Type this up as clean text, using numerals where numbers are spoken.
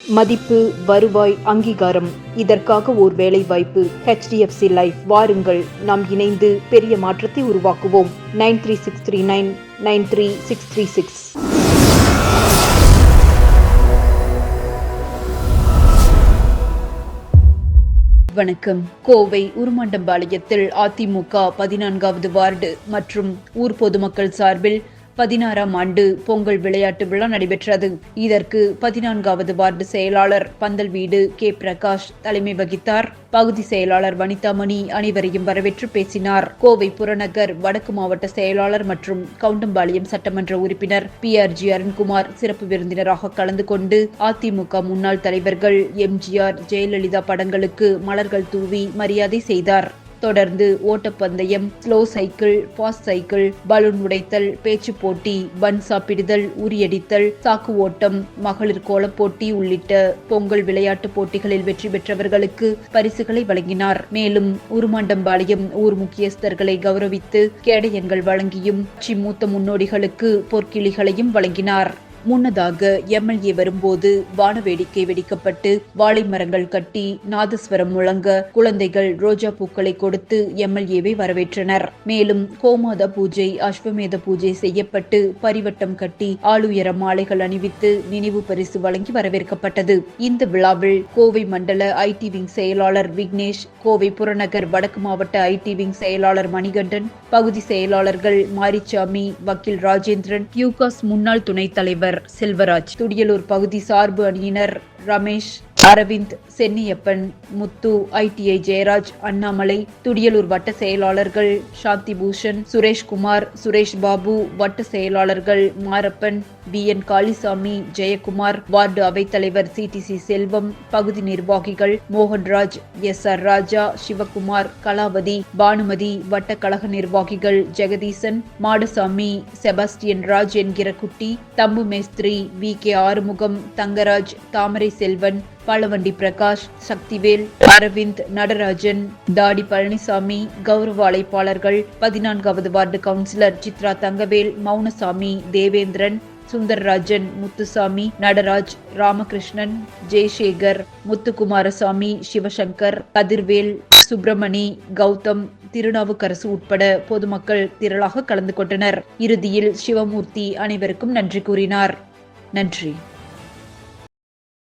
மதிப்பு, வருவாய், அங்கீகாரம். இதற்காக ஓர் வேலைவாய்ப்பு. HDFC life. வாருங்கள், நாம் இணைந்து பெரிய மாற்றத்தை உருவாக்குவோம். 9363993636. வணக்கம். கோவை உருமாண்டம்பாளையத்தில் அதிமுக 14வது வார்டு மற்றும் ஊர் பொதுமக்கள் சார்பில் 16ஆம் ஆண்டு பொங்கல் விளையாட்டு விழா நடைபெற்றது. இதற்கு 14வது வார்டு செயலாளர் பந்தல் வீடு கே. பிரகாஷ் தலைமை வகித்தார். பகுதி செயலாளர் வனிதாமணி அனைவரையும் வரவேற்று பேசினார். கோவை புறநகர் வடக்கு மாவட்ட செயலாளர் மற்றும் கவுண்டம்பாளையம் சட்டமன்ற உறுப்பினர் PRG அருண்குமார் சிறப்பு விருந்தினராக கலந்து கொண்டு அதிமுக முன்னாள் தலைவர்கள் MGR, ஜெயலலிதா படங்களுக்கு மலர்கள் தூவி மரியாதை செய்தார். தொடர்ந்து ஓட்டப்பந்தயம், slow cycle, fast cycle, balloon உடைத்தல், பேச்சு போட்டி, பன் சாப்பிடுதல், உரியடித்தல், சாக்கு ஓட்டம், மகளிர் கோலப்போட்டி உள்ளிட்ட பொங்கல் விளையாட்டு போட்டிகளில் வெற்றி பெற்றவர்களுக்கு பரிசுகளை வழங்கினார். மேலும் உருமாண்டம்பாளையம் ஊர் முக்கியஸ்தர்களை கௌரவித்து கேடயங்கள் வழங்கியும் மூத்த முன்னோடிகளுக்கு பொற்கிளிகளையும் வழங்கினார். முன்னதாக MLA வரும்போது வானவேடிக்கை வெடிக்கப்பட்டு வாழை மரங்கள் கட்டி நாதஸ்வரம் முழங்க குழந்தைகள் ரோஜா பூக்களை கொடுத்து MLAவை வரவேற்றனர். மேலும் கோமாதா பூஜை, அஸ்வமேத பூஜை செய்யப்பட்டு பரிவட்டம் கட்டி ஆளுயர மாலைகள் அணிவித்து நினைவு பரிசு வழங்கி வரவேற்கப்பட்டது. இந்த விழாவில் கோவை மண்டல IT விங் செயலாளர் விக்னேஷ், கோவை புறநகர் வடக்கு மாவட்ட IT விங் செயலாளர் மணிகண்டன், பகுதி செயலாளர்கள் மாரிச்சாமி, வக்கீல் ராஜேந்திரன், யூகாஸ் முன்னாள் துணைத் தலைவர் செல்வராஜ், துடியலூர் பகுதி சார்பு அணியினர் ரமேஷ், அரவிந்த், சென்னியப்பன், முத்து, ITI ஜெயராஜ், அண்ணாமலை, துடியலூர் வட்ட செயலாளர்கள் சாந்தி பூஷன், சுரேஷ்குமார், சுரேஷ் பாபு, வட்ட செயலாளர்கள் மாரப்பன், VN காளிசாமி, ஜெயக்குமார், வார்டு அவைத்தலைவர் CTC செல்வம், பகுதி நிர்வாகிகள் மோகன்ராஜ், SR ராஜா, சிவகுமார், கலாவதி, பானுமதி, வட்ட கழக நிர்வாகிகள் ஜெகதீசன், மாடசாமி, செபாஸ்டியன் ராஜ் என்கிற குட்டி, தம்பு மேஸ்திரி, VK ஆறுமுகம், தங்கராஜ், தாமரை செல்வன், பாலவண்டி பிரகாஷ், சக்திவேல், அரவிந்த், நடராஜன், தாடி பழனிசாமி, கௌரவ அழைப்பாளர்கள் 14வது வார்டு கவுன்சிலர் சித்ரா தங்கவேல், மௌனசாமி, தேவேந்திரன், சுந்தர்ராஜன், முத்துசாமி, நடராஜ், ராமகிருஷ்ணன், ஜெயசேகர், முத்துக்குமாரசாமி, சிவசங்கர், கதிர்வேல், சுப்பிரமணி, கௌதம், திருநாவுக்கரசு உட்பட பொதுமக்கள் திரளாக கலந்து கொண்டனர். இறுதியில் சிவமூர்த்தி அனைவருக்கும் நன்றி கூறினார். நன்றி.